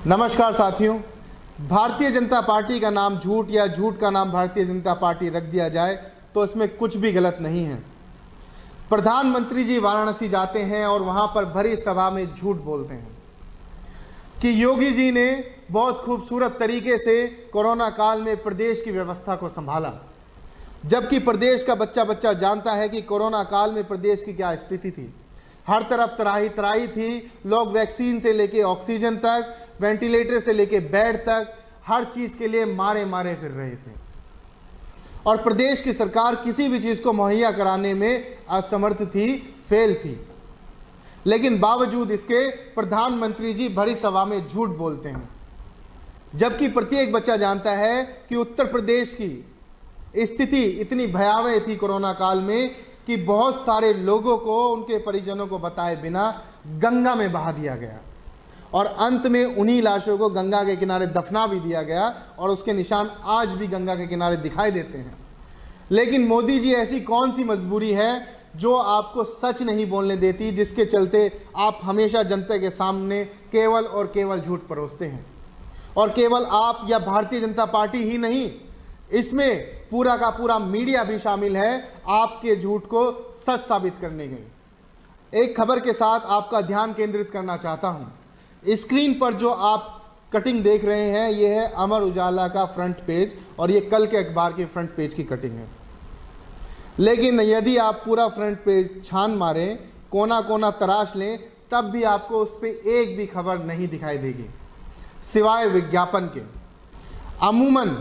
नमस्कार साथियों, भारतीय जनता पार्टी का नाम झूठ या झूठ का नाम भारतीय जनता पार्टी रख दिया जाए तो इसमें कुछ भी गलत नहीं है। प्रधानमंत्री जी वाराणसी जाते हैं और वहां पर भरी सभा में झूठ बोलते हैं कि योगी जी ने बहुत खूबसूरत तरीके से कोरोना काल में प्रदेश की व्यवस्था को संभाला, जबकि प्रदेश का बच्चा बच्चा जानता है कि कोरोना काल में प्रदेश की क्या स्थिति थी। हर तरफ तराही तराही थी, लोग वैक्सीन से लेके ऑक्सीजन तक, वेंटिलेटर से लेके बेड तक, हर चीज़ के लिए मारे मारे फिर रहे थे और प्रदेश की सरकार किसी भी चीज़ को मुहैया कराने में असमर्थ थी, फेल थी। लेकिन बावजूद इसके प्रधानमंत्री जी भरी सभा में झूठ बोलते हैं, जबकि प्रत्येक बच्चा जानता है कि उत्तर प्रदेश की स्थिति इतनी भयावह थी कोरोना काल में कि बहुत सारे लोगों को, उनके परिजनों को बताए बिना गंगा में बहा दिया गया और अंत में उन्हीं लाशों को गंगा के किनारे दफना भी दिया गया और उसके निशान आज भी गंगा के किनारे दिखाई देते हैं। लेकिन मोदी जी, ऐसी कौन सी मजबूरी है जो आपको सच नहीं बोलने देती, जिसके चलते आप हमेशा जनता के सामने केवल और केवल झूठ परोसते हैं? और केवल आप या भारतीय जनता पार्टी ही नहीं, इसमें पूरा का पूरा मीडिया भी शामिल है आपके झूठ को सच साबित करने के। एक खबर के साथ आपका ध्यान केंद्रित करना चाहता हूं। स्क्रीन पर जो आप कटिंग देख रहे हैं, यह है अमर उजाला का फ्रंट पेज और ये कल के अखबार के फ्रंट पेज की कटिंग है। लेकिन यदि आप पूरा फ्रंट पेज छान मारें, कोना कोना तराश लें, तब भी आपको उस पर एक भी खबर नहीं दिखाई देगी सिवाय विज्ञापन के। अमूमन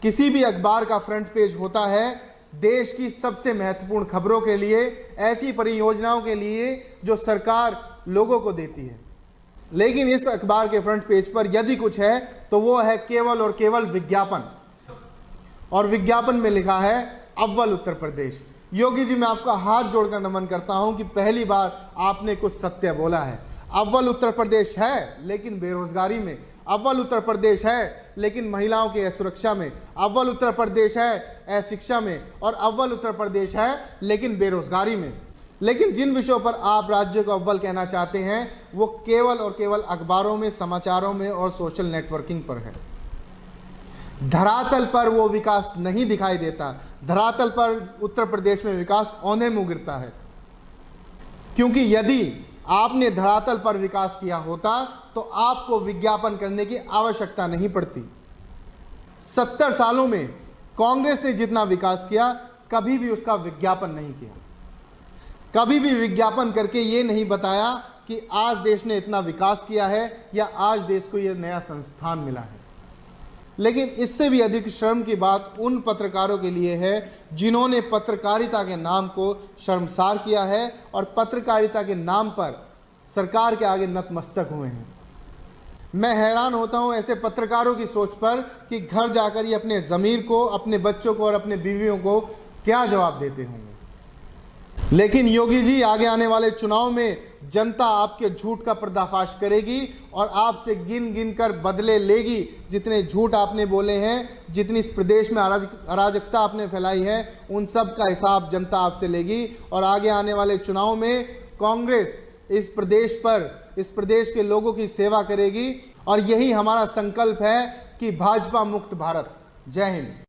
किसी भी अखबार का फ्रंट पेज होता है देश की सबसे महत्वपूर्ण खबरों के लिए, ऐसी परियोजनाओं के लिए जो सरकार लोगों को देती है। लेकिन इस अखबार के फ्रंट पेज पर यदि कुछ है तो वो है केवल और केवल विज्ञापन, और विज्ञापन में लिखा है अव्वल उत्तर प्रदेश। योगी जी, मैं आपका हाथ जोड़कर नमन करता हूं कि पहली बार आपने कुछ सत्य बोला है। अव्वल उत्तर प्रदेश है लेकिन बेरोजगारी में, अव्वल उत्तर प्रदेश है लेकिन महिलाओं की सुरक्षा में, अव्वल उत्तर प्रदेश है शिक्षा में, और अव्वल उत्तर प्रदेश है लेकिन बेरोजगारी में। लेकिन जिन विषयों पर आप राज्य को अव्वल कहना चाहते हैं वो केवल और केवल अखबारों में, समाचारों में और सोशल नेटवर्किंग पर है। धरातल पर वो विकास नहीं दिखाई देता। धरातल पर उत्तर प्रदेश में विकास औंधे मुंह गिरता है, क्योंकि यदि आपने धरातल पर विकास किया होता तो आपको विज्ञापन करने की आवश्यकता नहीं पड़ती। 70 सालों में कांग्रेस ने जितना विकास किया, कभी भी उसका विज्ञापन नहीं किया। कभी भी विज्ञापन करके ये नहीं बताया कि आज देश ने इतना विकास किया है या आज देश को यह नया संस्थान मिला है। लेकिन इससे भी अधिक शर्म की बात उन पत्रकारों के लिए है जिन्होंने पत्रकारिता के नाम को शर्मसार किया है और पत्रकारिता के नाम पर सरकार के आगे नतमस्तक हुए हैं। मैं हैरान होता हूं ऐसे पत्रकारों की सोच पर कि घर जाकर ये अपने ज़मीर को, अपने बच्चों को और अपने बीवियों को क्या जवाब देते होंगे। लेकिन योगी जी, आगे आने वाले चुनाव में जनता आपके झूठ का पर्दाफाश करेगी और आपसे गिन गिन कर बदले लेगी। जितने झूठ आपने बोले हैं, जितनी इस प्रदेश में अराजकता आपने फैलाई है, उन सब का हिसाब जनता आपसे लेगी। और आगे आने वाले चुनाव में कांग्रेस इस प्रदेश के लोगों की सेवा करेगी और यही हमारा संकल्प है कि भाजपा मुक्त भारत। जय हिंद।